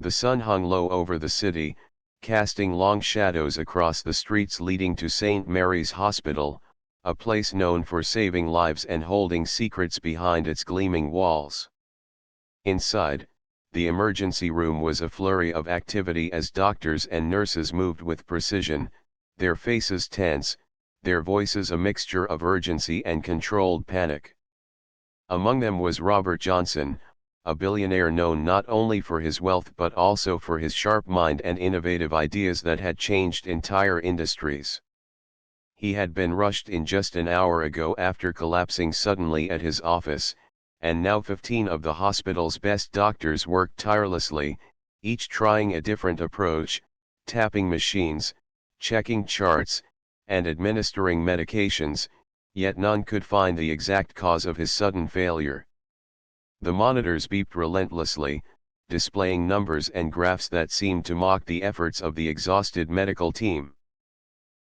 The sun hung low over the city, casting long shadows across the streets leading to St. Mary's Hospital, a place known for saving lives and holding secrets behind its gleaming walls. Inside, the emergency room was a flurry of activity as doctors and nurses moved with precision, their faces tense, their voices a mixture of urgency and controlled panic. Among them was Robert Johnson, a billionaire known not only for his wealth but also for his sharp mind and innovative ideas that had changed entire industries. He had been rushed in just an hour ago after collapsing suddenly at his office, and now 15 of the hospital's best doctors worked tirelessly, each trying a different approach, tapping machines, checking charts, and administering medications, yet none could find the exact cause of his sudden failure. The monitors beeped relentlessly, displaying numbers and graphs that seemed to mock the efforts of the exhausted medical team.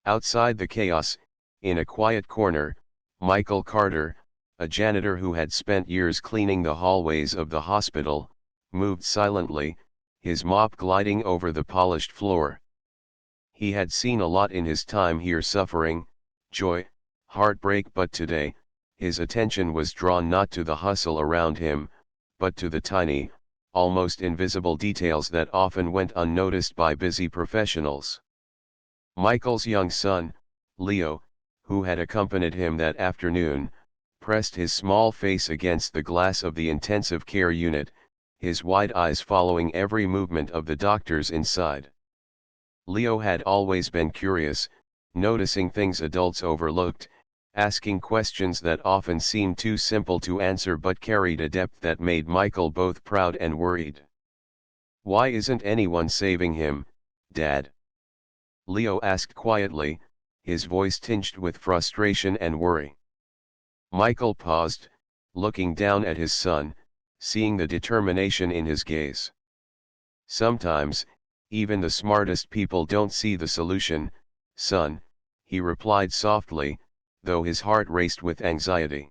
Outside the chaos, in a quiet corner, Michael Carter, a janitor who had spent years cleaning the hallways of the hospital, moved silently, his mop gliding over the polished floor. He had seen a lot in his time here: suffering, joy, heartbreak, but today, his attention was drawn not to the hustle around him, but to the tiny, almost invisible details that often went unnoticed by busy professionals. Michael's young son, Leo, who had accompanied him that afternoon, pressed his small face against the glass of the intensive care unit, his wide eyes following every movement of the doctors inside. Leo had always been curious, noticing things adults overlooked, asking questions that often seemed too simple to answer but carried a depth that made Michael both proud and worried. "Why isn't anyone saving him, Dad?" Leo asked quietly, his voice tinged with frustration and worry. Michael paused, looking down at his son, seeing the determination in his gaze. "Sometimes, even the smartest people don't see the solution, son," he replied softly, though his heart raced with anxiety.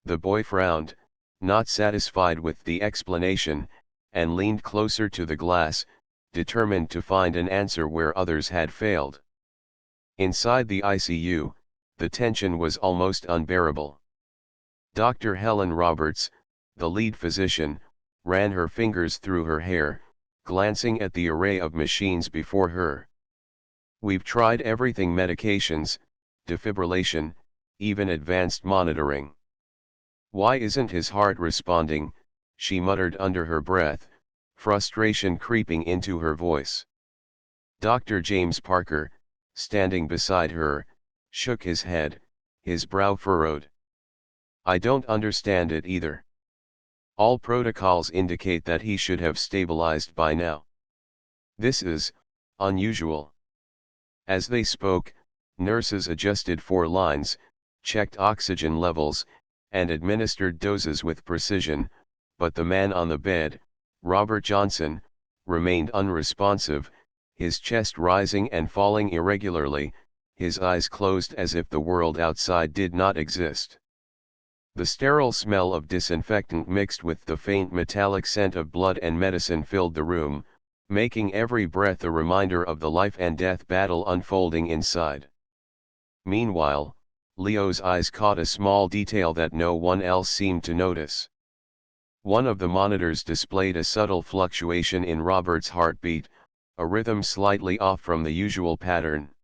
The boy frowned, not satisfied with the explanation, and leaned closer to the glass, determined to find an answer where others had failed. Inside the ICU, the tension was almost unbearable. Dr. Helen Roberts, the lead physician, ran her fingers through her hair, glancing at the array of machines before her. "We've tried everything: medications, defibrillation, even advanced monitoring. Why isn't his heart responding?" she muttered under her breath, frustration creeping into her voice. Dr. James Parker, standing beside her, shook his head, his brow furrowed. "I don't understand it either. All protocols indicate that he should have stabilized by now. This is unusual." As they spoke, nurses adjusted 4 lines, checked oxygen levels, and administered doses with precision, but the man on the bed, Robert Johnson, remained unresponsive, his chest rising and falling irregularly, his eyes closed as if the world outside did not exist. The sterile smell of disinfectant mixed with the faint metallic scent of blood and medicine filled the room, making every breath a reminder of the life and death battle unfolding inside. Meanwhile, Leo's eyes caught a small detail that no one else seemed to notice. One of the monitors displayed a subtle fluctuation in Robert's heartbeat, a rhythm slightly off from the usual pattern.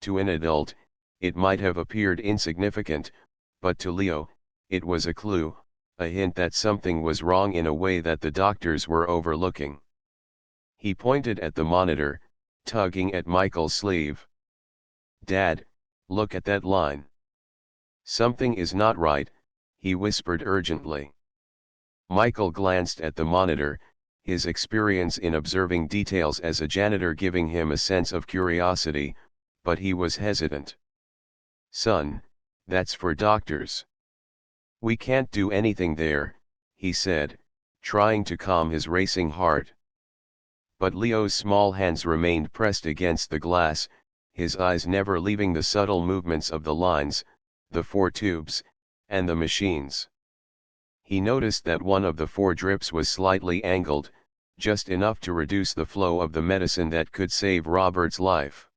To an adult, it might have appeared insignificant, but to Leo, it was a clue, a hint that something was wrong in a way that the doctors were overlooking. He pointed at the monitor, tugging at Michael's sleeve. "Dad, look at that line. Something is not right," he whispered urgently. Michael glanced at the monitor, his experience in observing details as a janitor giving him a sense of curiosity, but he was hesitant. "Son, that's for doctors. We can't do anything there," he said, trying to calm his racing heart. But Leo's small hands remained pressed against the glass, his eyes never leaving the subtle movements of the lines, the 4 tubes, and the machines. He noticed that one of the 4 drips was slightly angled, just enough to reduce the flow of the medicine that could save Robert's life.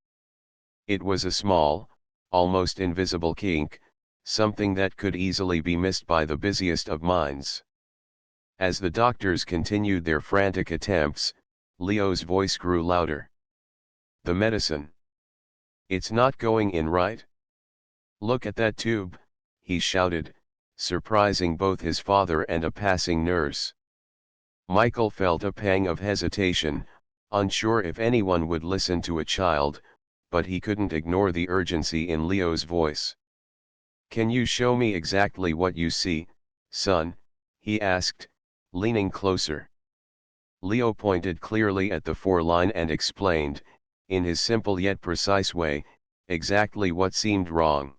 It was a small, almost invisible kink, something that could easily be missed by the busiest of minds. As the doctors continued their frantic attempts, Leo's voice grew louder. "The medicine. It's not going in right. Look at that tube," he shouted, surprising both his father and a passing nurse. Michael felt a pang of hesitation, unsure if anyone would listen to a child, but he couldn't ignore the urgency in Leo's voice. "Can you show me exactly what you see, son?" he asked, leaning closer. Leo pointed clearly at the 4-line and explained, in his simple yet precise way, exactly what seemed wrong.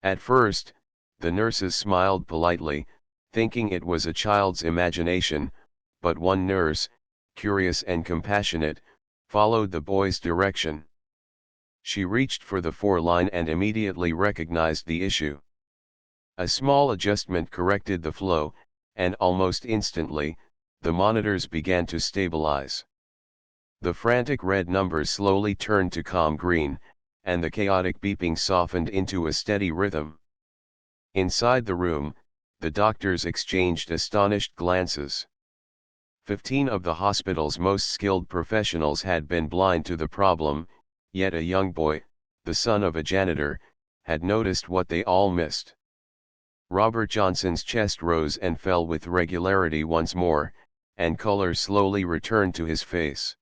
At first, the nurses smiled politely, thinking it was a child's imagination, but one nurse, curious and compassionate, followed the boy's direction. She reached for the 4-line and immediately recognized the issue. A small adjustment corrected the flow, and almost instantly, the monitors began to stabilize. The frantic red numbers slowly turned to calm green, and the chaotic beeping softened into a steady rhythm. Inside the room, the doctors exchanged astonished glances. 15 of the hospital's most skilled professionals had been blind to the problem, yet a young boy, the son of a janitor, had noticed what they all missed. Robert Johnson's chest rose and fell with regularity once more, and color slowly returned to his face.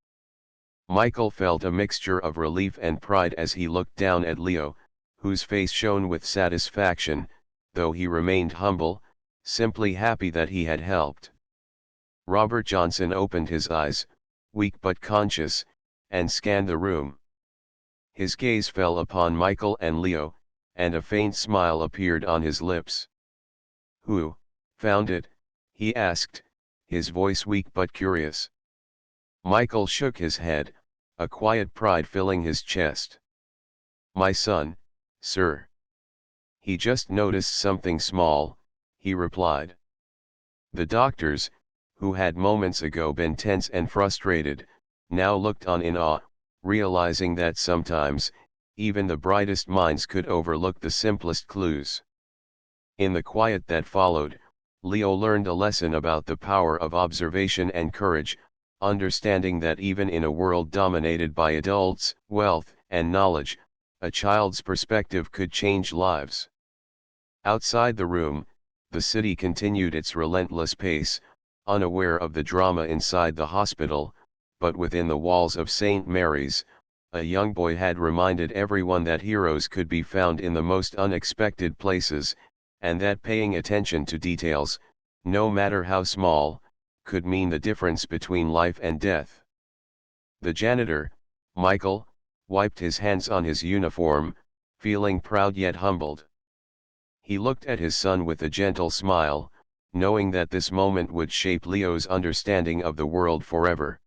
Michael felt a mixture of relief and pride as he looked down at Leo, whose face shone with satisfaction, though he remained humble, simply happy that he had helped. Robert Johnson opened his eyes, weak but conscious, and scanned the room. His gaze fell upon Michael and Leo, and a faint smile appeared on his lips. "Who found it?" he asked, his voice weak but curious. Michael shook his head, a quiet pride filling his chest. "My son, sir. He just noticed something small," he replied. The doctors, who had moments ago been tense and frustrated, now looked on in awe, realizing that sometimes, even the brightest minds could overlook the simplest clues. In the quiet that followed, Leo learned a lesson about the power of observation and courage, understanding that even in a world dominated by adults, wealth, and knowledge, a child's perspective could change lives. Outside the room, the city continued its relentless pace, unaware of the drama inside the hospital, but within the walls of St. Mary's, a young boy had reminded everyone that heroes could be found in the most unexpected places, and that paying attention to details, no matter how small, could mean the difference between life and death. The janitor, Michael, wiped his hands on his uniform, feeling proud yet humbled. He looked at his son with a gentle smile, knowing that this moment would shape Leo's understanding of the world forever.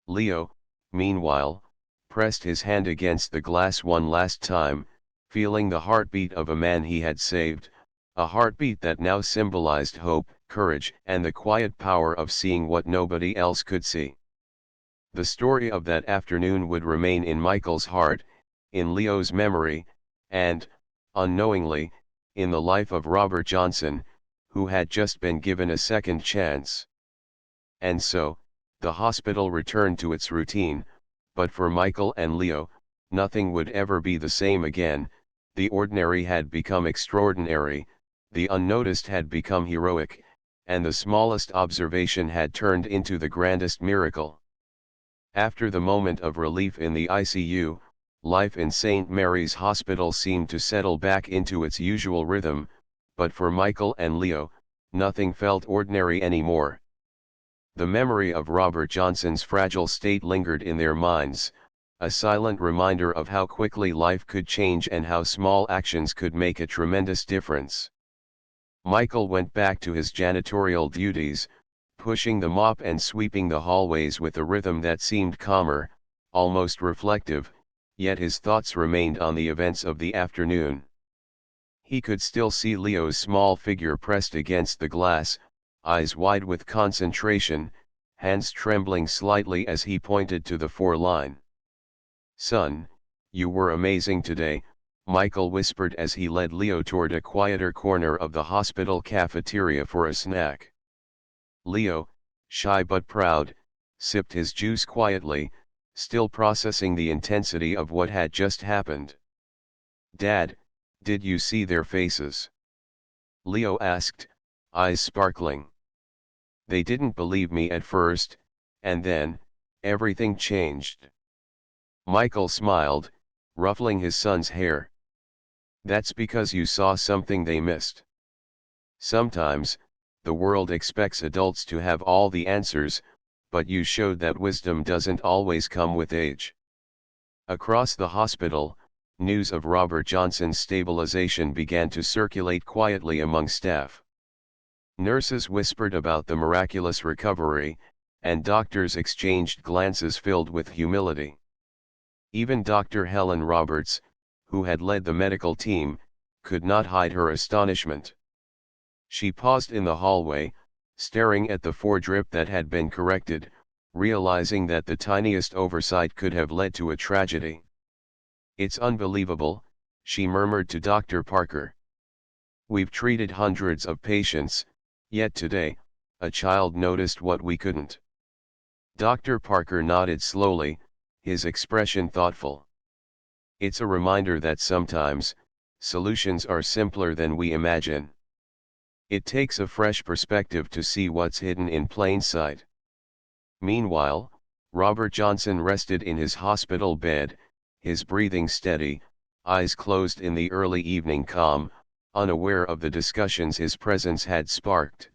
Leo, meanwhile, pressed his hand against the glass one last time, feeling the heartbeat of a man he had saved, a heartbeat that now symbolized hope, courage, and the quiet power of seeing what nobody else could see. The story of that afternoon would remain in Michael's heart, in Leo's memory, and, unknowingly, in the life of Robert Johnson, who had just been given a second chance. And so, the hospital returned to its routine, but for Michael and Leo, nothing would ever be the same again. The ordinary had become extraordinary, the unnoticed had become heroic, and the smallest observation had turned into the grandest miracle. After the moment of relief in the ICU, life in St. Mary's Hospital seemed to settle back into its usual rhythm, but for Michael and Leo, nothing felt ordinary anymore. The memory of Robert Johnson's fragile state lingered in their minds, a silent reminder of how quickly life could change and how small actions could make a tremendous difference. Michael went back to his janitorial duties, pushing the mop and sweeping the hallways with a rhythm that seemed calmer, almost reflective, yet his thoughts remained on the events of the afternoon. He could still see Leo's small figure pressed against the glass, eyes wide with concentration, hands trembling slightly as he pointed to the 4-line. "Son, you were amazing today," Michael whispered as he led Leo toward a quieter corner of the hospital cafeteria for a snack. Leo, shy but proud, sipped his juice quietly, still processing the intensity of what had just happened. "Dad, did you see their faces?" Leo asked, eyes sparkling. "They didn't believe me at first, and then, everything changed." Michael smiled, ruffling his son's hair. "That's because you saw something they missed. Sometimes, the world expects adults to have all the answers, but you showed that wisdom doesn't always come with age." Across the hospital, news of Robert Johnson's stabilization began to circulate quietly among staff. Nurses whispered about the miraculous recovery, and doctors exchanged glances filled with humility. Even Dr. Helen Roberts, who had led the medical team, could not hide her astonishment. She paused in the hallway, staring at the 4-drip that had been corrected, realizing that the tiniest oversight could have led to a tragedy. "It's unbelievable," she murmured to Dr. Parker. "We've treated hundreds of patients, yet today, a child noticed what we couldn't." Dr. Parker nodded slowly, his expression thoughtful. "It's a reminder that sometimes, solutions are simpler than we imagine. It takes a fresh perspective to see what's hidden in plain sight." Meanwhile, Robert Johnson rested in his hospital bed, his breathing steady, eyes closed in the early evening calm, unaware of the discussions his presence had sparked.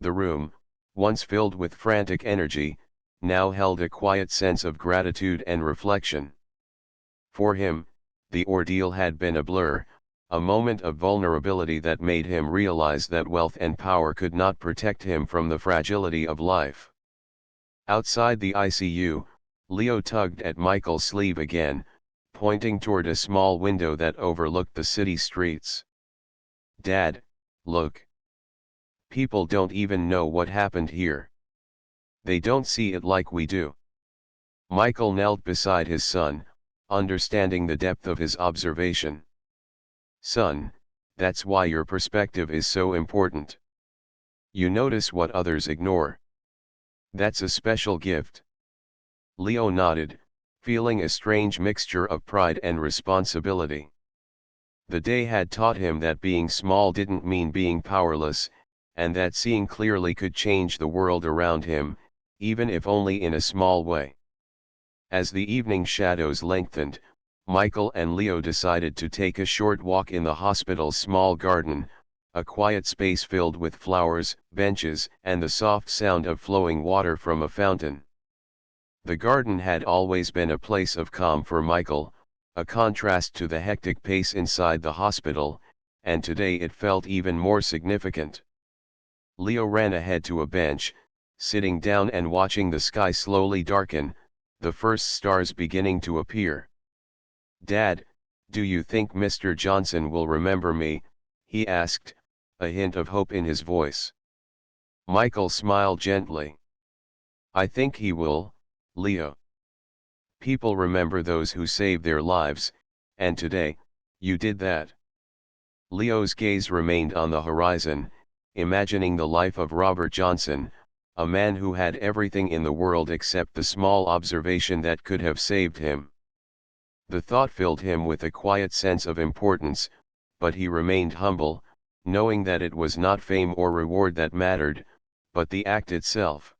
The room, once filled with frantic energy, now held a quiet sense of gratitude and reflection. For him, the ordeal had been a blur, a moment of vulnerability that made him realize that wealth and power could not protect him from the fragility of life. Outside the ICU, Leo tugged at Michael's sleeve again, pointing toward a small window that overlooked the city streets. "Dad, look. People don't even know what happened here. They don't see it like we do." Michael knelt beside his son, understanding the depth of his observation. "Son, that's why your perspective is so important. You notice what others ignore. That's a special gift." Leo nodded, feeling a strange mixture of pride and responsibility. The day had taught him that being small didn't mean being powerless, and that seeing clearly could change the world around him, even if only in a small way. As the evening shadows lengthened, Michael and Leo decided to take a short walk in the hospital's small garden, a quiet space filled with flowers, benches, and the soft sound of flowing water from a fountain. The garden had always been a place of calm for Michael, a contrast to the hectic pace inside the hospital, and today it felt even more significant. Leo ran ahead to a bench, sitting down and watching the sky slowly darken, the first stars beginning to appear. "Dad, do you think Mr. Johnson will remember me?" he asked, a hint of hope in his voice. Michael smiled gently. "I think he will, Leo. People remember those who save their lives, and today, you did that." Leo's gaze remained on the horizon, imagining the life of Robert Johnson, a man who had everything in the world except the small observation that could have saved him. The thought filled him with a quiet sense of importance, but he remained humble, knowing that it was not fame or reward that mattered, but the act itself.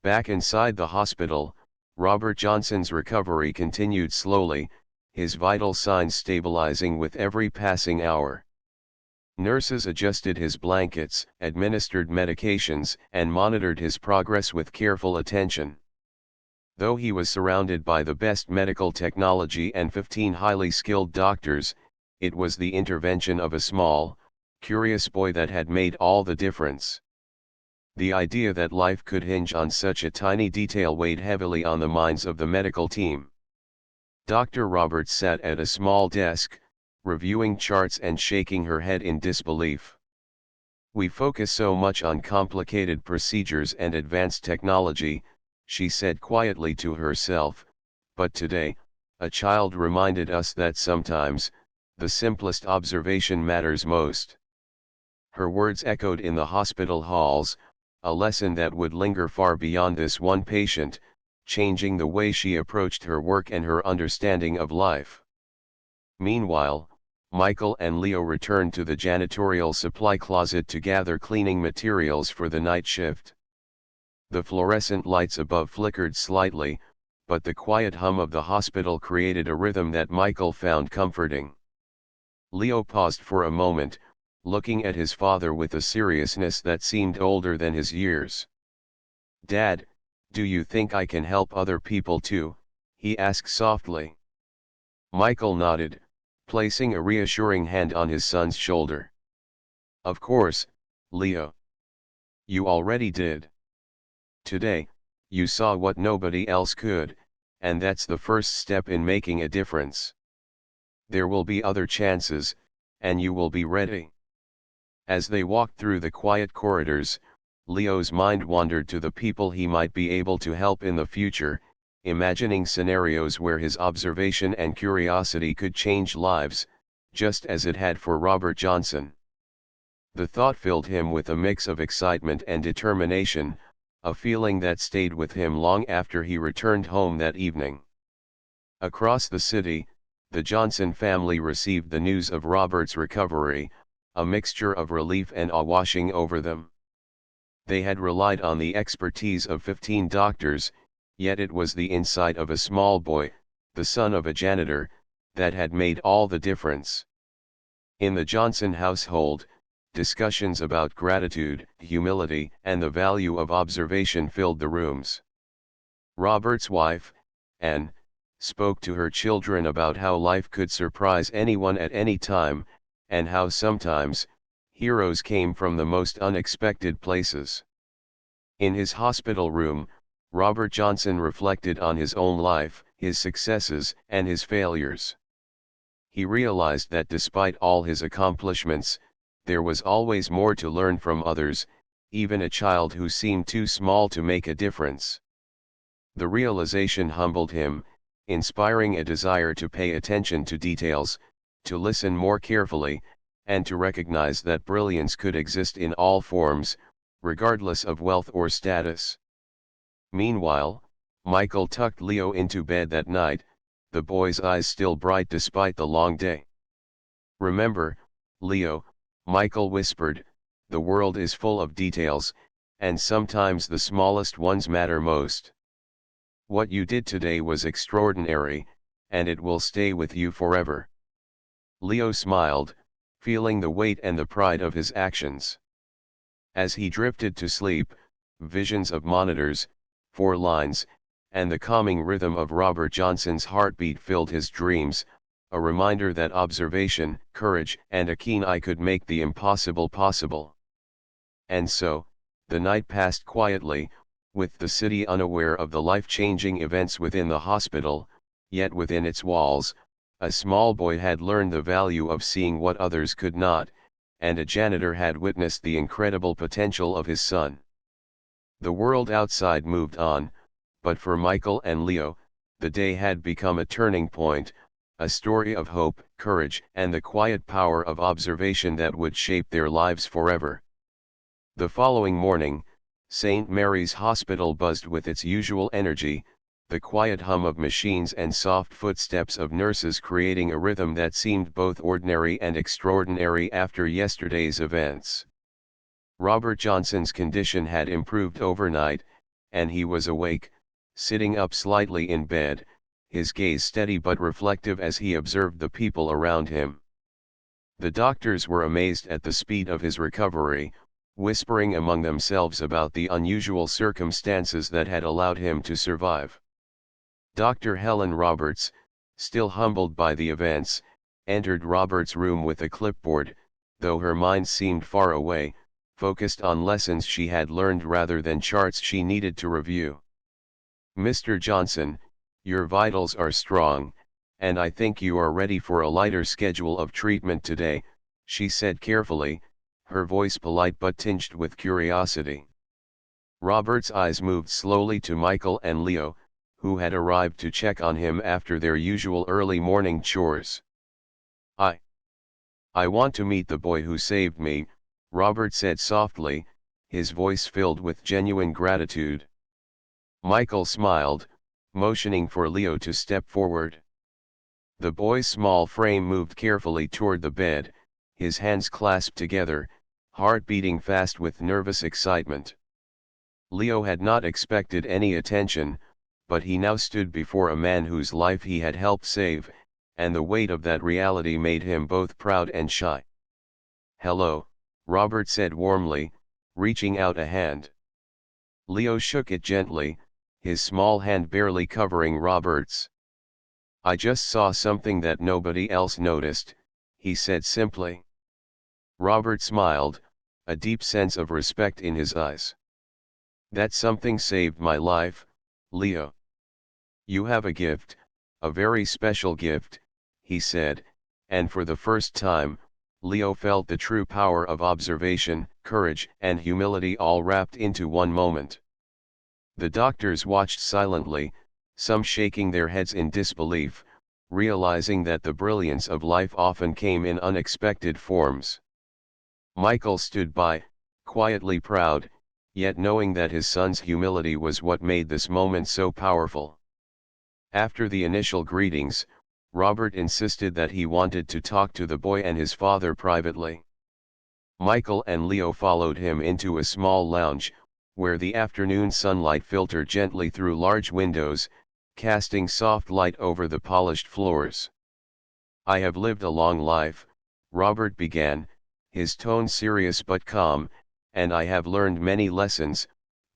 Back inside the hospital, Robert Johnson's recovery continued slowly, his vital signs stabilizing with every passing hour. Nurses adjusted his blankets, administered medications, and monitored his progress with careful attention. Though he was surrounded by the best medical technology and 15 highly skilled doctors, it was the intervention of a small, curious boy that had made all the difference. The idea that life could hinge on such a tiny detail weighed heavily on the minds of the medical team. Dr. Roberts sat at a small desk, reviewing charts and shaking her head in disbelief. We focus so much on complicated procedures and advanced technology, she said quietly to herself, but today, a child reminded us that sometimes, the simplest observation matters most. Her words echoed in the hospital halls, a lesson that would linger far beyond this one patient, changing the way she approached her work and her understanding of life. Meanwhile, Michael and Leo returned to the janitorial supply closet to gather cleaning materials for the night shift. The fluorescent lights above flickered slightly, but the quiet hum of the hospital created a rhythm that Michael found comforting. Leo paused for a moment, looking at his father with a seriousness that seemed older than his years. "Dad, do you think I can help other people too?" he asked softly. Michael nodded, placing a reassuring hand on his son's shoulder. "Of course, Leo. You already did. Today, you saw what nobody else could, and that's the first step in making a difference. There will be other chances, and you will be ready." As they walked through the quiet corridors, Leo's mind wandered to the people he might be able to help in the future, imagining scenarios where his observation and curiosity could change lives, just as it had for Robert Johnson. The thought filled him with a mix of excitement and determination, a feeling that stayed with him long after he returned home that evening. Across the city, the Johnson family received the news of Robert's recovery, a mixture of relief and awe washing over them. They had relied on the expertise of 15 doctors, yet it was the insight of a small boy, the son of a janitor, that had made all the difference. In the Johnson household, discussions about gratitude, humility, and the value of observation filled the rooms. Robert's wife, Anne, spoke to her children about how life could surprise anyone at any time, and how sometimes, heroes came from the most unexpected places. In his hospital room, Robert Johnson reflected on his own life, his successes, and his failures. He realized that despite all his accomplishments, there was always more to learn from others, even a child who seemed too small to make a difference. The realization humbled him, inspiring a desire to pay attention to details, to listen more carefully, and to recognize that brilliance could exist in all forms, regardless of wealth or status. Meanwhile, Michael tucked Leo into bed that night, the boy's eyes still bright despite the long day. "Remember, Leo," Michael whispered, "the world is full of details, and sometimes the smallest ones matter most. What you did today was extraordinary, and it will stay with you forever." Leo smiled, feeling the weight and the pride of his actions. As he drifted to sleep, visions of monitors, 4 lines, and the calming rhythm of Robert Johnson's heartbeat filled his dreams, a reminder that observation, courage, and a keen eye could make the impossible possible. And so, the night passed quietly, with the city unaware of the life-changing events within the hospital, yet within its walls, a small boy had learned the value of seeing what others could not, and a janitor had witnessed the incredible potential of his son. The world outside moved on, but for Michael and Leo, the day had become a turning point, a story of hope, courage, and the quiet power of observation that would shape their lives forever. The following morning, St. Mary's Hospital buzzed with its usual energy, the quiet hum of machines and soft footsteps of nurses creating a rhythm that seemed both ordinary and extraordinary after yesterday's events. Robert Johnson's condition had improved overnight, and he was awake, sitting up slightly in bed, his gaze steady but reflective as he observed the people around him. The doctors were amazed at the speed of his recovery, whispering among themselves about the unusual circumstances that had allowed him to survive. Dr. Helen Roberts, still humbled by the events, entered Robert's room with a clipboard, though her mind seemed far away, focused on lessons she had learned rather than charts she needed to review. "Mr. Johnson, your vitals are strong, and I think you are ready for a lighter schedule of treatment today," she said carefully, her voice polite but tinged with curiosity. Robert's eyes moved slowly to Michael and Leo, who had arrived to check on him after their usual early morning chores. I want to meet the boy who saved me," Robert said softly, his voice filled with genuine gratitude. Michael smiled, motioning for Leo to step forward. The boy's small frame moved carefully toward the bed, his hands clasped together, heart beating fast with nervous excitement. Leo had not expected any attention, but he now stood before a man whose life he had helped save, and the weight of that reality made him both proud and shy. "Hello," Robert said warmly, reaching out a hand. Leo shook it gently, his small hand barely covering Robert's. "I just saw something that nobody else noticed," he said simply. Robert smiled, a deep sense of respect in his eyes. "That something saved my life, Leo. You have a gift, a very special gift," he said, and for the first time, Leo felt the true power of observation, courage, and humility all wrapped into one moment. The doctors watched silently, some shaking their heads in disbelief, realizing that the brilliance of life often came in unexpected forms. Michael stood by, quietly proud, yet knowing that his son's humility was what made this moment so powerful. After the initial greetings, Robert insisted that he wanted to talk to the boy and his father privately. Michael and Leo followed him into a small lounge, where the afternoon sunlight filtered gently through large windows, casting soft light over the polished floors. "I have lived a long life," Robert began, his tone serious but calm, "and I have learned many lessons,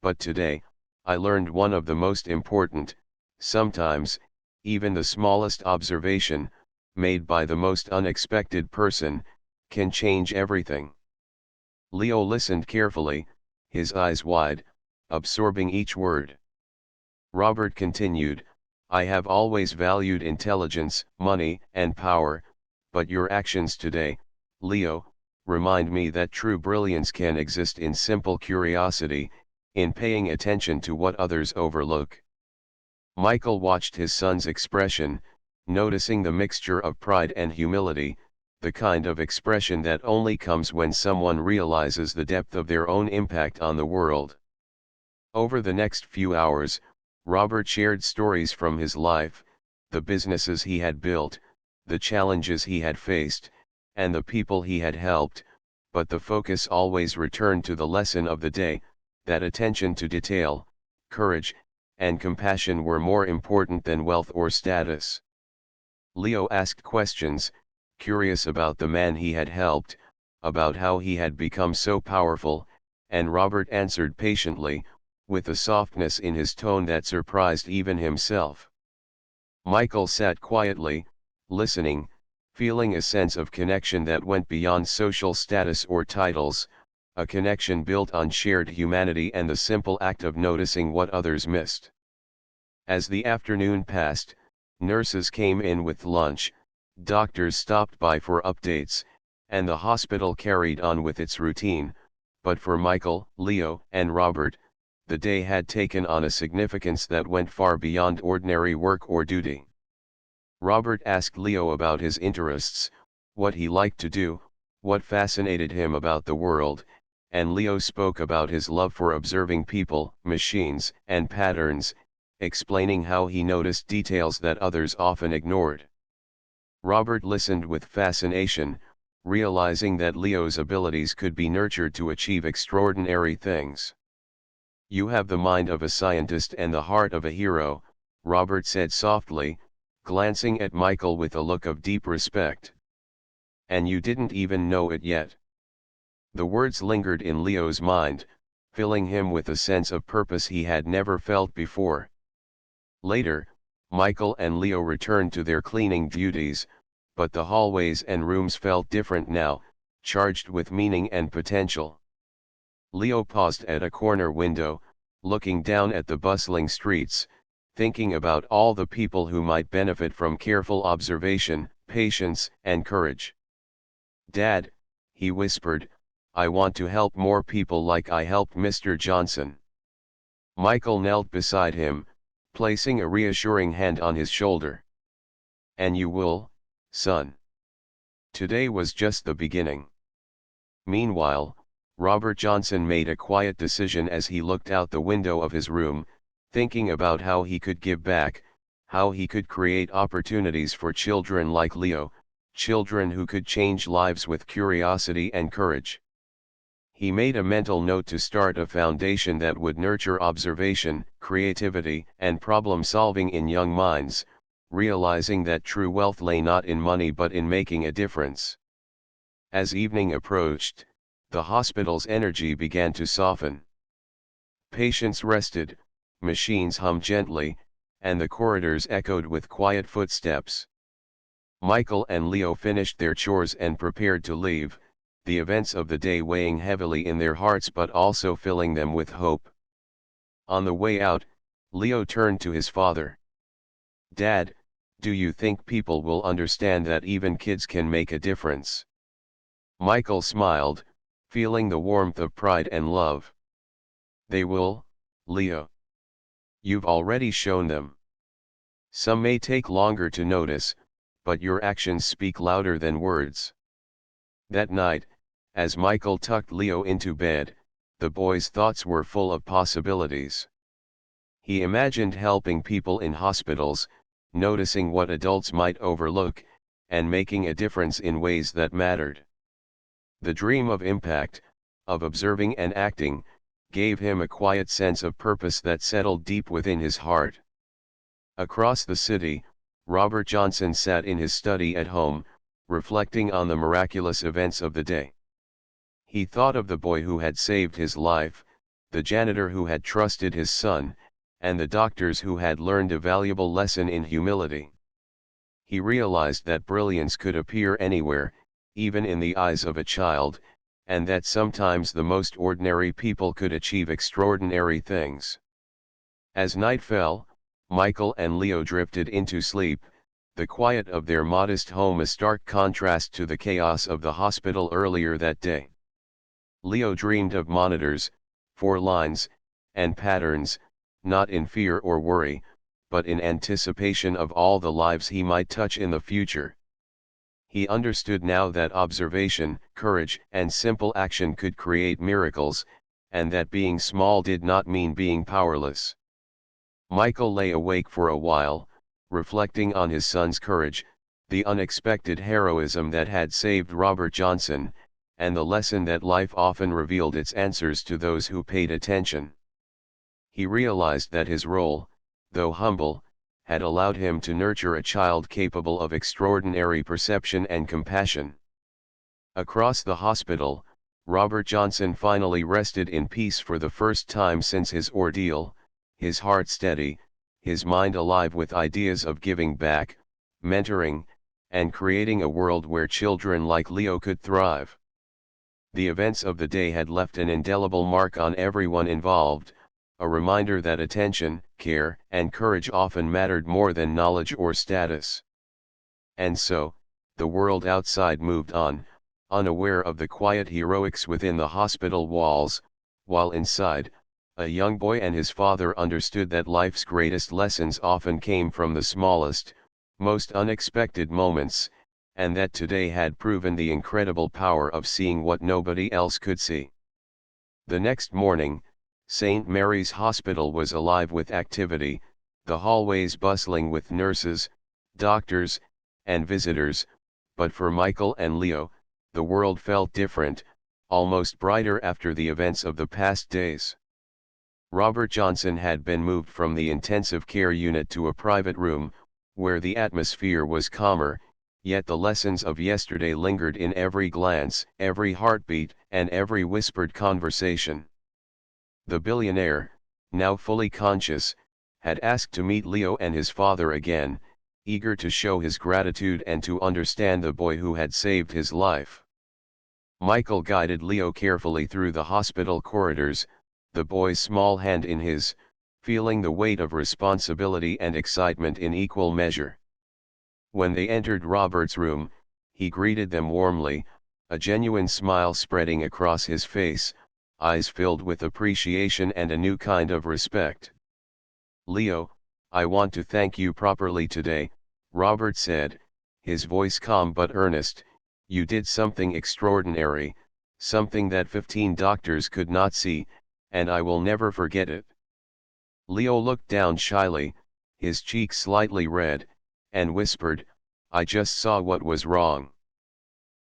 but today, I learned one of the most important. Sometimes, even the smallest observation, made by the most unexpected person, can change everything." Leo listened carefully, his eyes wide, absorbing each word. Robert continued, "I have always valued intelligence, money, and power, but your actions today, Leo, remind me that true brilliance can exist in simple curiosity, in paying attention to what others overlook." Michael watched his son's expression, noticing the mixture of pride and humility, the kind of expression that only comes when someone realizes the depth of their own impact on the world. Over the next few hours, Robert shared stories from his life, the businesses he had built, the challenges he had faced, and the people he had helped, but the focus always returned to the lesson of the day, that attention to detail, courage, and compassion were more important than wealth or status. Leo asked questions, curious about the man he had helped, about how he had become so powerful, and Robert answered patiently, with a softness in his tone that surprised even himself. Michael sat quietly, listening, feeling a sense of connection that went beyond social status or titles, a connection built on shared humanity and the simple act of noticing what others missed. As the afternoon passed, nurses came in with lunch, doctors stopped by for updates, and the hospital carried on with its routine, but for Michael, Leo, and Robert, the day had taken on a significance that went far beyond ordinary work or duty. Robert asked Leo about his interests, what he liked to do, what fascinated him about the world, and Leo spoke about his love for observing people, machines, and patterns, explaining how he noticed details that others often ignored. Robert listened with fascination, realizing that Leo's abilities could be nurtured to achieve extraordinary things. "You have the mind of a scientist and the heart of a hero," Robert said softly, glancing at Michael with a look of deep respect. "And you didn't even know it yet." The words lingered in Leo's mind, filling him with a sense of purpose he had never felt before. Later, Michael and Leo returned to their cleaning duties, but the hallways and rooms felt different now, charged with meaning and potential. Leo paused at a corner window, looking down at the bustling streets, thinking about all the people who might benefit from careful observation, patience, and courage. "Dad," he whispered, I want to help more people like I helped Mr. Johnson. Michael knelt beside him, placing a reassuring hand on his shoulder. And you will, son. Today was just the beginning. Meanwhile, Robert Johnson made a quiet decision as he looked out the window of his room, thinking about how he could give back, how he could create opportunities for children like Leo, children who could change lives with curiosity and courage. He made a mental note to start a foundation that would nurture observation, creativity, and problem-solving in young minds, realizing that true wealth lay not in money but in making a difference. As evening approached, the hospital's energy began to soften. Patients rested, machines hummed gently, and the corridors echoed with quiet footsteps. Michael and Leo finished their chores and prepared to leave, the events of the day weighing heavily in their hearts but also filling them with hope. On the way out, Leo turned to his father. "Dad, do you think people will understand that even kids can make a difference?" Michael smiled, feeling the warmth of pride and love. "They will, Leo. You've already shown them. Some may take longer to notice, but your actions speak louder than words." That night, as Michael tucked Leo into bed, the boy's thoughts were full of possibilities. He imagined helping people in hospitals, noticing what adults might overlook, and making a difference in ways that mattered. The dream of impact, of observing and acting, gave him a quiet sense of purpose that settled deep within his heart. Across the city, Robert Johnson sat in his study at home, reflecting on the miraculous events of the day. He thought of the boy who had saved his life, the janitor who had trusted his son, and the doctors who had learned a valuable lesson in humility. He realized that brilliance could appear anywhere, even in the eyes of a child, and that sometimes the most ordinary people could achieve extraordinary things. As night fell, Michael and Leo drifted into sleep, the quiet of their modest home a stark contrast to the chaos of the hospital earlier that day. Leo dreamed of monitors, 4 lines, and patterns, not in fear or worry, but in anticipation of all the lives he might touch in the future. He understood now that observation, courage, and simple action could create miracles, and that being small did not mean being powerless. Michael lay awake for a while, reflecting on his son's courage, the unexpected heroism that had saved Robert Johnson, and the lesson that life often revealed its answers to those who paid attention. He realized that his role, though humble, had allowed him to nurture a child capable of extraordinary perception and compassion. Across the hospital, Robert Johnson finally rested in peace for the first time since his ordeal, his heart steady, his mind alive with ideas of giving back, mentoring, and creating a world where children like Leo could thrive. The events of the day had left an indelible mark on everyone involved, a reminder that attention, care, and courage often mattered more than knowledge or status. And so, the world outside moved on, unaware of the quiet heroics within the hospital walls, while inside, a young boy and his father understood that life's greatest lessons often came from the smallest, most unexpected moments, and that today had proven the incredible power of seeing what nobody else could see. The next morning, St. Mary's Hospital was alive with activity, the hallways bustling with nurses, doctors, and visitors, but for Michael and Leo, the world felt different, almost brighter after the events of the past days. Robert Johnson had been moved from the intensive care unit to a private room, where the atmosphere was calmer, yet the lessons of yesterday lingered in every glance, every heartbeat, and every whispered conversation. The billionaire, now fully conscious, had asked to meet Leo and his father again, eager to show his gratitude and to understand the boy who had saved his life. Michael guided Leo carefully through the hospital corridors, the boy's small hand in his, feeling the weight of responsibility and excitement in equal measure. When they entered Robert's room, he greeted them warmly, a genuine smile spreading across his face, eyes filled with appreciation and a new kind of respect. "Leo, I want to thank you properly today," Robert said, his voice calm but earnest. "You did something extraordinary, something that 15 doctors could not see, and I will never forget it." Leo looked down shyly, his cheeks slightly red, and whispered, "I just saw what was wrong.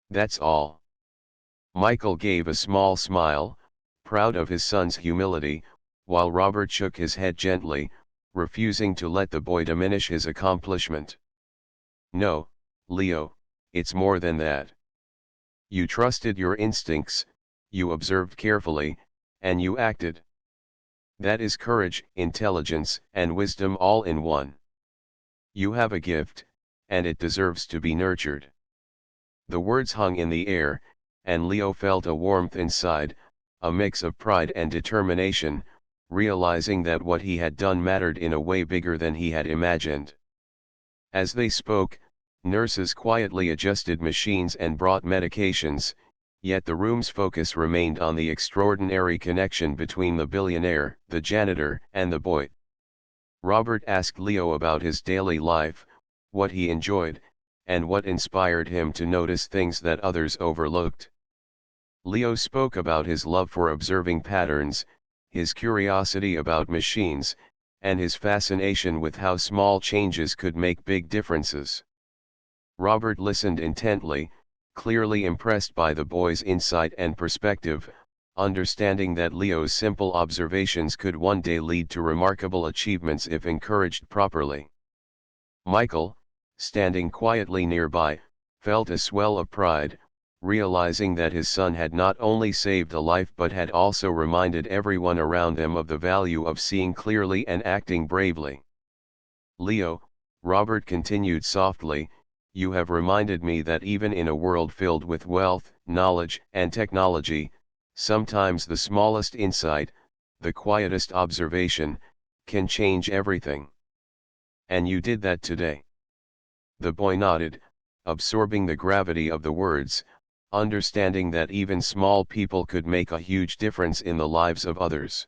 That's all." Michael gave a small smile, proud of his son's humility, while Robert shook his head gently, refusing to let the boy diminish his accomplishment. "No, Leo, it's more than that. You trusted your instincts, you observed carefully, and you acted. That is courage, intelligence, and wisdom all in one. You have a gift, and it deserves to be nurtured." The words hung in the air, and Leo felt a warmth inside, a mix of pride and determination, realizing that what he had done mattered in a way bigger than he had imagined. As they spoke, nurses quietly adjusted machines and brought medications, yet the room's focus remained on the extraordinary connection between the billionaire, the janitor, and the boy. Robert asked Leo about his daily life, what he enjoyed, and what inspired him to notice things that others overlooked. Leo spoke about his love for observing patterns, his curiosity about machines, and his fascination with how small changes could make big differences. Robert listened intently, clearly impressed by the boy's insight and perspective, understanding that Leo's simple observations could one day lead to remarkable achievements if encouraged properly. Michael, standing quietly nearby, felt a swell of pride, realizing that his son had not only saved a life but had also reminded everyone around them of the value of seeing clearly and acting bravely. "Leo," Robert continued softly, "you have reminded me that even in a world filled with wealth, knowledge, and technology, sometimes the smallest insight, the quietest observation, can change everything. And you did that today." The boy nodded, absorbing the gravity of the words, understanding that even small people could make a huge difference in the lives of others.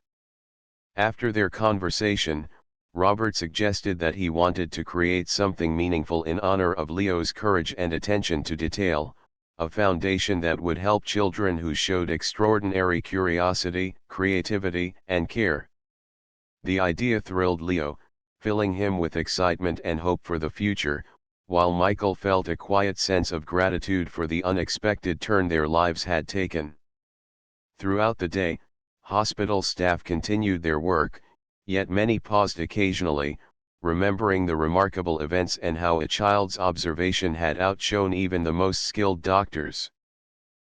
After their conversation, Robert suggested that he wanted to create something meaningful in honor of Leo's courage and attention to detail, a foundation that would help children who showed extraordinary curiosity, creativity, and care. The idea thrilled Leo, filling him with excitement and hope for the future, while Michael felt a quiet sense of gratitude for the unexpected turn their lives had taken. Throughout the day, hospital staff continued their work, yet many paused occasionally, remembering the remarkable events and how a child's observation had outshone even the most skilled doctors.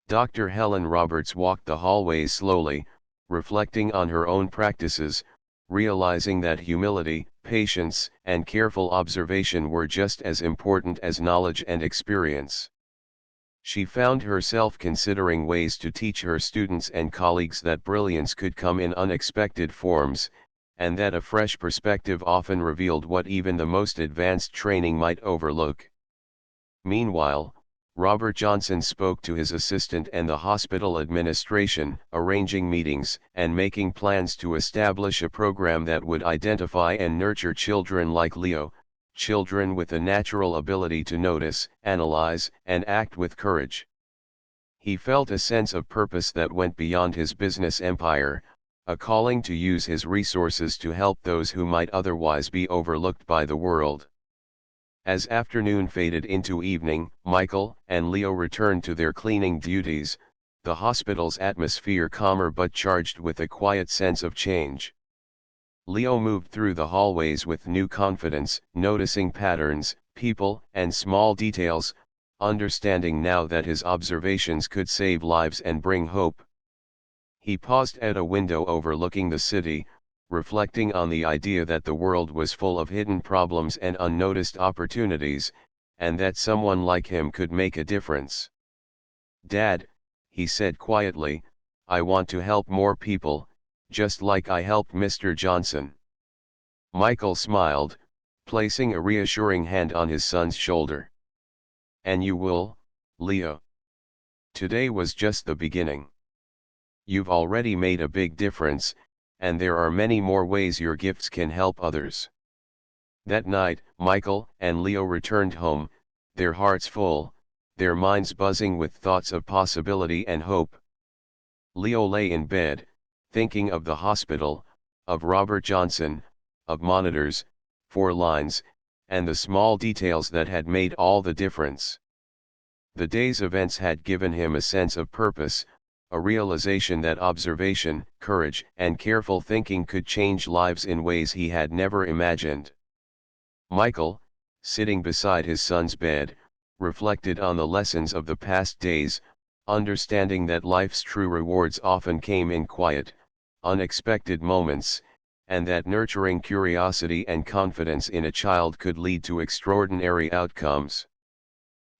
Dr. Helen Roberts walked the hallways slowly, reflecting on her own practices, realizing that humility, patience, and careful observation were just as important as knowledge and experience. She found herself considering ways to teach her students and colleagues that brilliance could come in unexpected forms, and that a fresh perspective often revealed what even the most advanced training might overlook. Meanwhile, Robert Johnson spoke to his assistant and the hospital administration, arranging meetings and making plans to establish a program that would identify and nurture children like Leo, children with a natural ability to notice, analyze, and act with courage. He felt a sense of purpose that went beyond his business empire, a calling to use his resources to help those who might otherwise be overlooked by the world. As afternoon faded into evening, Michael and Leo returned to their cleaning duties, the hospital's atmosphere calmer but charged with a quiet sense of change. Leo moved through the hallways with new confidence, noticing patterns, people, and small details, understanding now that his observations could save lives and bring hope. He paused at a window overlooking the city, reflecting on the idea that the world was full of hidden problems and unnoticed opportunities, and that someone like him could make a difference. "Dad," he said quietly, "I want to help more people, just like I helped Mr. Johnson." Michael smiled, placing a reassuring hand on his son's shoulder. "And you will, Leo." Today was just the beginning. You've already made a big difference, and there are many more ways your gifts can help others. That night, Michael and Leo returned home, their hearts full, their minds buzzing with thoughts of possibility and hope. Leo lay in bed, thinking of the hospital, of Robert Johnson, of monitors, 4 lines, and the small details that had made all the difference. The day's events had given him a sense of purpose, a realization that observation, courage, and careful thinking could change lives in ways he had never imagined. Michael, sitting beside his son's bed, reflected on the lessons of the past days, understanding that life's true rewards often came in quiet, unexpected moments, and that nurturing curiosity and confidence in a child could lead to extraordinary outcomes.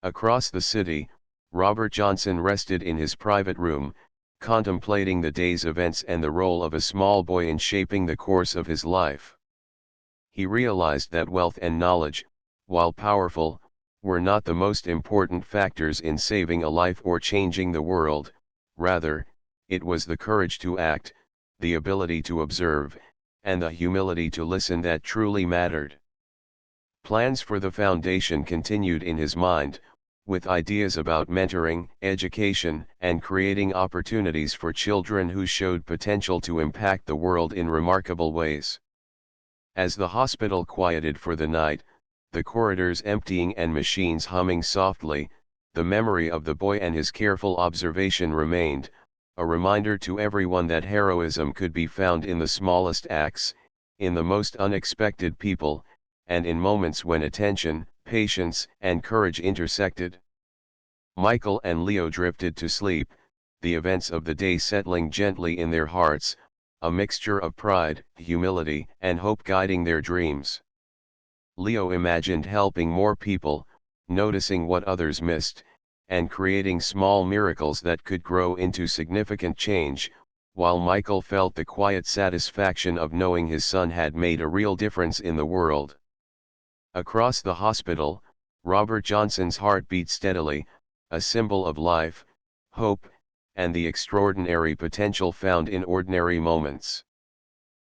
Across the city, Robert Johnson rested in his private room, contemplating the day's events and the role of a small boy in shaping the course of his life. He realized that wealth and knowledge, while powerful, were not the most important factors in saving a life or changing the world. Rather, it was the courage to act, the ability to observe, and the humility to listen that truly mattered. Plans for the foundation continued in his mind, with ideas about mentoring, education, and creating opportunities for children who showed potential to impact the world in remarkable ways. As the hospital quieted for the night, the corridors emptying and machines humming softly, the memory of the boy and his careful observation remained, a reminder to everyone that heroism could be found in the smallest acts, in the most unexpected people, and in moments when attention, patience, and courage intersected. Michael and Leo drifted to sleep, the events of the day settling gently in their hearts, a mixture of pride, humility, and hope guiding their dreams. Leo imagined helping more people, noticing what others missed, and creating small miracles that could grow into significant change, while Michael felt the quiet satisfaction of knowing his son had made a real difference in the world. Across the hospital, Robert Johnson's heart beat steadily, a symbol of life, hope, and the extraordinary potential found in ordinary moments.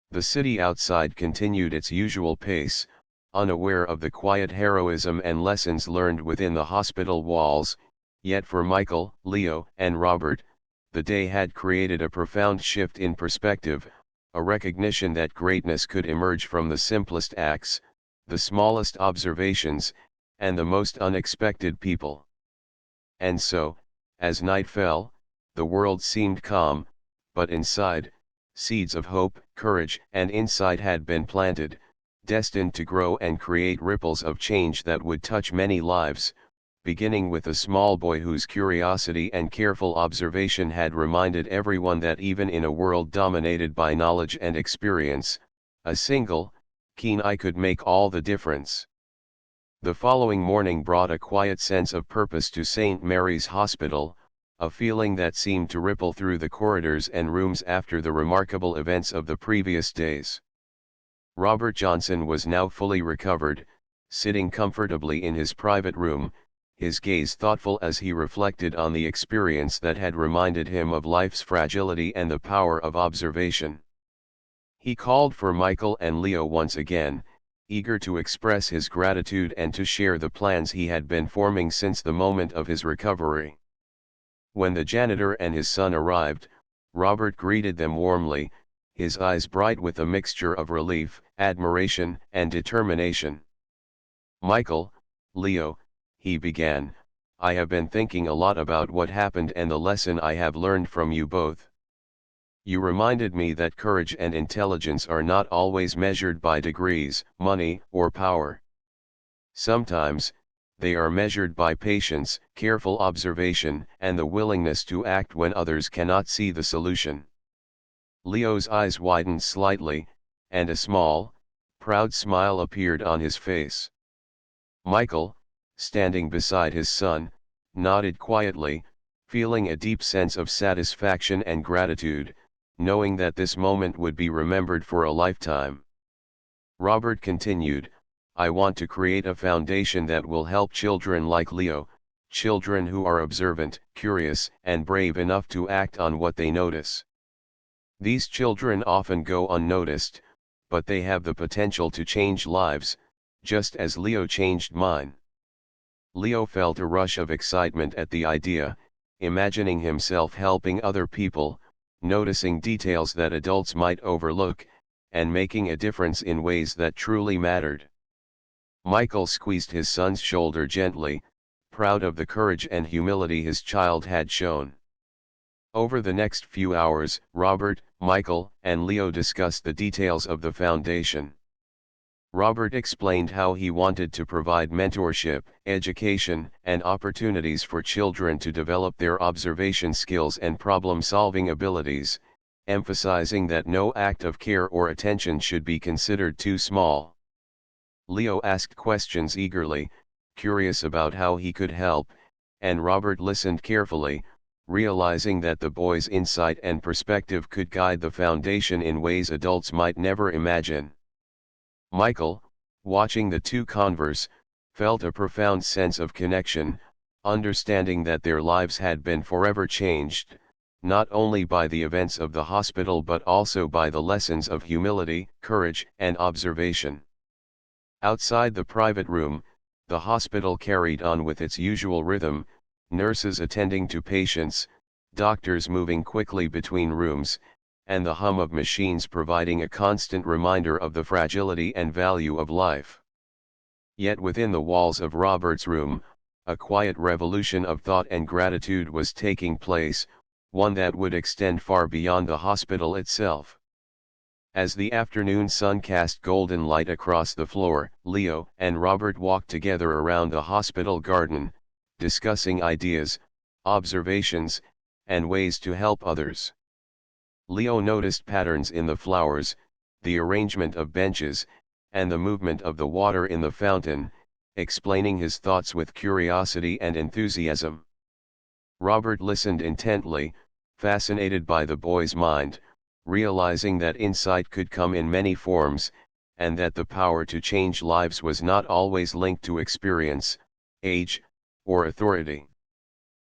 The city outside continued its usual pace, unaware of the quiet heroism and lessons learned within the hospital walls, yet for Michael, Leo, and Robert, the day had created a profound shift in perspective, a recognition that greatness could emerge from the simplest acts, the smallest observations, and the most unexpected people. And so, as night fell, the world seemed calm, but inside, seeds of hope, courage, and insight had been planted, destined to grow and create ripples of change that would touch many lives, beginning with a small boy whose curiosity and careful observation had reminded everyone that even in a world dominated by knowledge and experience, a single, keen eye could make all the difference. The following morning brought a quiet sense of purpose to St. Mary's Hospital, a feeling that seemed to ripple through the corridors and rooms after the remarkable events of the previous days. Robert Johnson was now fully recovered, sitting comfortably in his private room, his gaze thoughtful as he reflected on the experience that had reminded him of life's fragility and the power of observation. He called for Michael and Leo once again, eager to express his gratitude and to share the plans he had been forming since the moment of his recovery. When the janitor and his son arrived, Robert greeted them warmly, his eyes bright with a mixture of relief, admiration, and determination. "Michael, Leo," he began, "I have been thinking a lot about what happened and the lesson I have learned from you both. You reminded me that courage and intelligence are not always measured by degrees, money, or power. Sometimes, they are measured by patience, careful observation, and the willingness to act when others cannot see the solution." Leo's eyes widened slightly, and a small, proud smile appeared on his face. Michael, standing beside his son, nodded quietly, feeling a deep sense of satisfaction and gratitude, knowing that this moment would be remembered for a lifetime. Robert continued, "I want to create a foundation that will help children like Leo, children who are observant, curious, and brave enough to act on what they notice. These children often go unnoticed, but they have the potential to change lives, just as Leo changed mine. Leo felt a rush of excitement at the idea, imagining himself helping other people, noticing details that adults might overlook, and making a difference in ways that truly mattered. Michael squeezed his son's shoulder gently, proud of the courage and humility his child had shown. Over the next few hours, Robert, Michael, and Leo discussed the details of the foundation. Robert explained how he wanted to provide mentorship, education, and opportunities for children to develop their observation skills and problem-solving abilities, emphasizing that no act of care or attention should be considered too small. Leo asked questions eagerly, curious about how he could help, and Robert listened carefully, realizing that the boy's insight and perspective could guide the foundation in ways adults might never imagine. Michael, watching the two converse, felt a profound sense of connection, understanding that their lives had been forever changed, not only by the events of the hospital but also by the lessons of humility, courage, and observation. Outside the private room, the hospital carried on with its usual rhythm, nurses attending to patients, doctors moving quickly between rooms, and the hum of machines providing a constant reminder of the fragility and value of life. Yet within the walls of Robert's room, a quiet revolution of thought and gratitude was taking place, one that would extend far beyond the hospital itself. As the afternoon sun cast golden light across the floor, Leo and Robert walked together around the hospital garden, discussing ideas, observations, and ways to help others. Leo noticed patterns in the flowers, the arrangement of benches, and the movement of the water in the fountain, explaining his thoughts with curiosity and enthusiasm. Robert listened intently, fascinated by the boy's mind, realizing that insight could come in many forms, and that the power to change lives was not always linked to experience, age, or authority.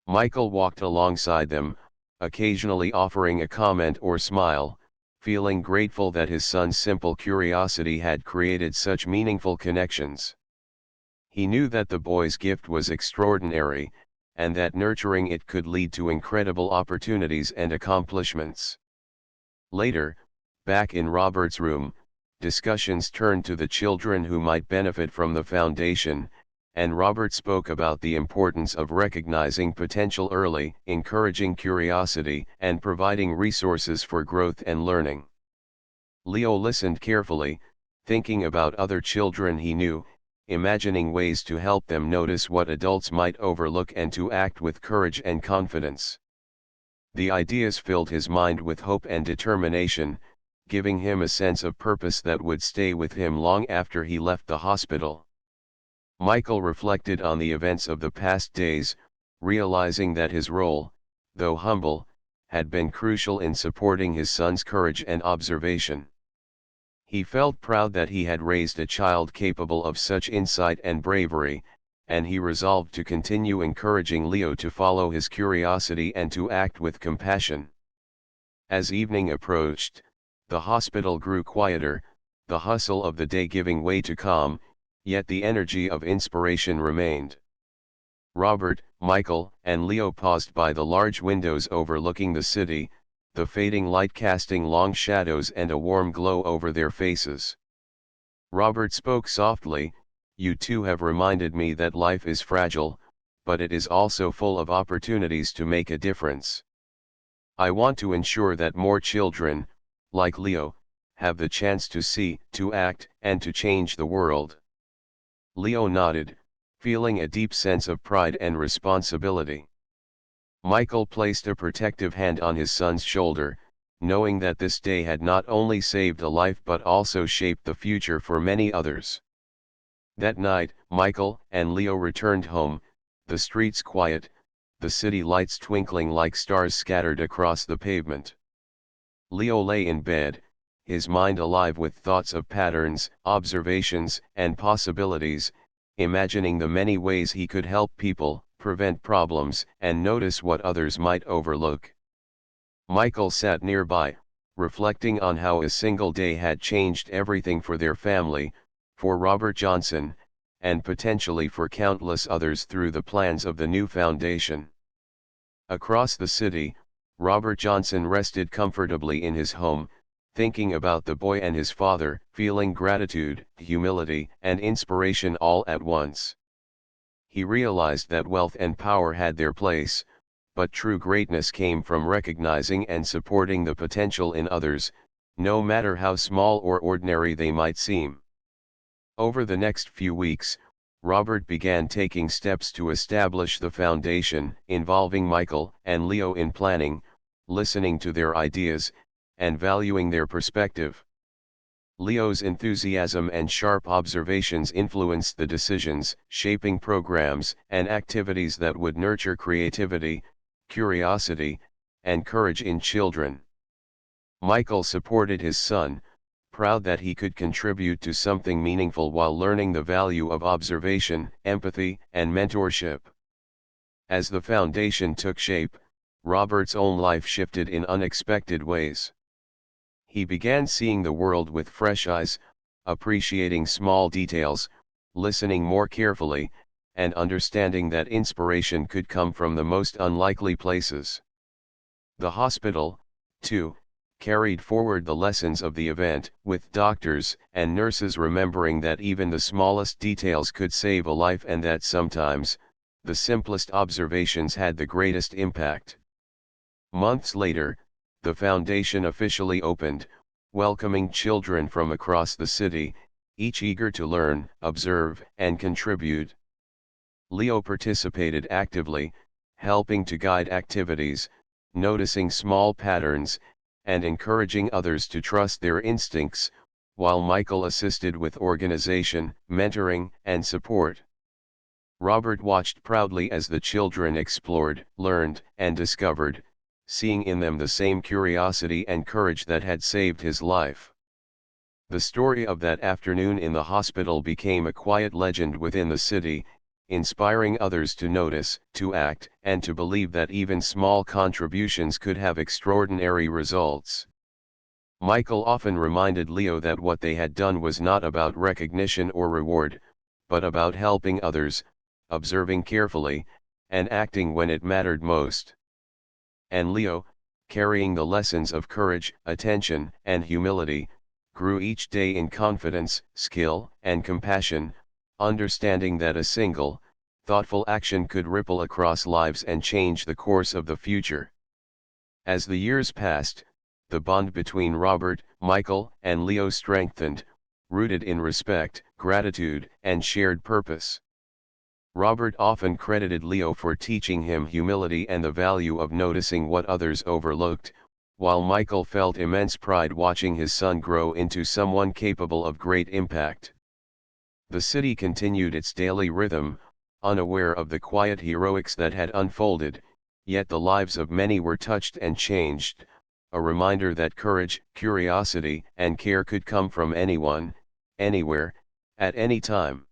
Michael walked alongside them, occasionally offering a comment or smile, feeling grateful that his son's simple curiosity had created such meaningful connections. He knew that the boy's gift was extraordinary, and that nurturing it could lead to incredible opportunities and accomplishments. Later, back in Robert's room, discussions turned to the children who might benefit from the foundation, and Robert spoke about the importance of recognizing potential early, encouraging curiosity, and providing resources for growth and learning. Leo listened carefully, thinking about other children he knew, imagining ways to help them notice what adults might overlook and to act with courage and confidence. The ideas filled his mind with hope and determination, giving him a sense of purpose that would stay with him long after he left the hospital. Michael reflected on the events of the past days, realizing that his role, though humble, had been crucial in supporting his son's courage and observation. He felt proud that he had raised a child capable of such insight and bravery, and he resolved to continue encouraging Leo to follow his curiosity and to act with compassion. As evening approached, the hospital grew quieter, the hustle of the day giving way to calm, yet the energy of inspiration remained. Robert, Michael, and Leo paused by the large windows overlooking the city, the fading light casting long shadows and a warm glow over their faces. Robert spoke softly, "You two have reminded me that life is fragile, but it is also full of opportunities to make a difference. I want to ensure that more children, like Leo, have the chance to see, to act, and to change the world." Leo nodded, feeling a deep sense of pride and responsibility. Michael placed a protective hand on his son's shoulder, knowing that this day had not only saved a life but also shaped the future for many others. That night, Michael and Leo returned home, the streets quiet, the city lights twinkling like stars scattered across the pavement. Leo lay in bed, his mind alive with thoughts of patterns, observations, and possibilities, imagining the many ways he could help people, prevent problems, and notice what others might overlook. Michael sat nearby, reflecting on how a single day had changed everything for their family, for Robert Johnson, and potentially for countless others through the plans of the new foundation. Across the city, Robert Johnson rested comfortably in his home, thinking about the boy and his father, feeling gratitude, humility, and inspiration all at once. He realized that wealth and power had their place, but true greatness came from recognizing and supporting the potential in others, no matter how small or ordinary they might seem. Over the next few weeks, Robert began taking steps to establish the foundation, involving Michael and Leo in planning, listening to their ideas, and valuing their perspective. Leo's enthusiasm and sharp observations influenced the decisions, shaping programs and activities that would nurture creativity, curiosity, and courage in children. Michael supported his son, proud that he could contribute to something meaningful while learning the value of observation, empathy, and mentorship. As the foundation took shape, Robert's own life shifted in unexpected ways. He began seeing the world with fresh eyes, appreciating small details, listening more carefully, and understanding that inspiration could come from the most unlikely places. The hospital, too, carried forward the lessons of the event, with doctors and nurses remembering that even the smallest details could save a life and that sometimes, the simplest observations had the greatest impact. Months later, the foundation officially opened, welcoming children from across the city, each eager to learn, observe, and contribute. Leo participated actively, helping to guide activities, noticing small patterns, and encouraging others to trust their instincts, while Michael assisted with organization, mentoring, and support. Robert watched proudly as the children explored, learned, and discovered, seeing in them the same curiosity and courage that had saved his life. The story of that afternoon in the hospital became a quiet legend within the city, inspiring others to notice, to act, and to believe that even small contributions could have extraordinary results. Michael often reminded Leo that what they had done was not about recognition or reward, but about helping others, observing carefully, and acting when it mattered most. And Leo, carrying the lessons of courage, attention, and humility, grew each day in confidence, skill, and compassion, understanding that a single, thoughtful action could ripple across lives and change the course of the future. As the years passed, the bond between Robert, Michael, and Leo strengthened, rooted in respect, gratitude, and shared purpose. Robert often credited Leo for teaching him humility and the value of noticing what others overlooked, while Michael felt immense pride watching his son grow into someone capable of great impact. The city continued its daily rhythm, unaware of the quiet heroics that had unfolded, yet the lives of many were touched and changed, a reminder that courage, curiosity, and care could come from anyone, anywhere, at any time.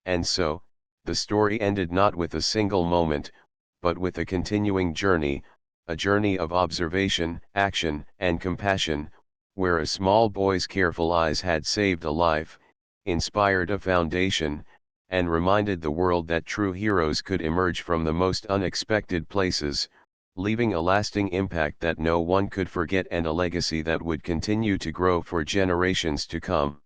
And so, the story ended not with a single moment, but with a continuing journey, a journey of observation, action, and compassion, where a small boy's careful eyes had saved a life, inspired a foundation, and reminded the world that true heroes could emerge from the most unexpected places, leaving a lasting impact that no one could forget and a legacy that would continue to grow for generations to come.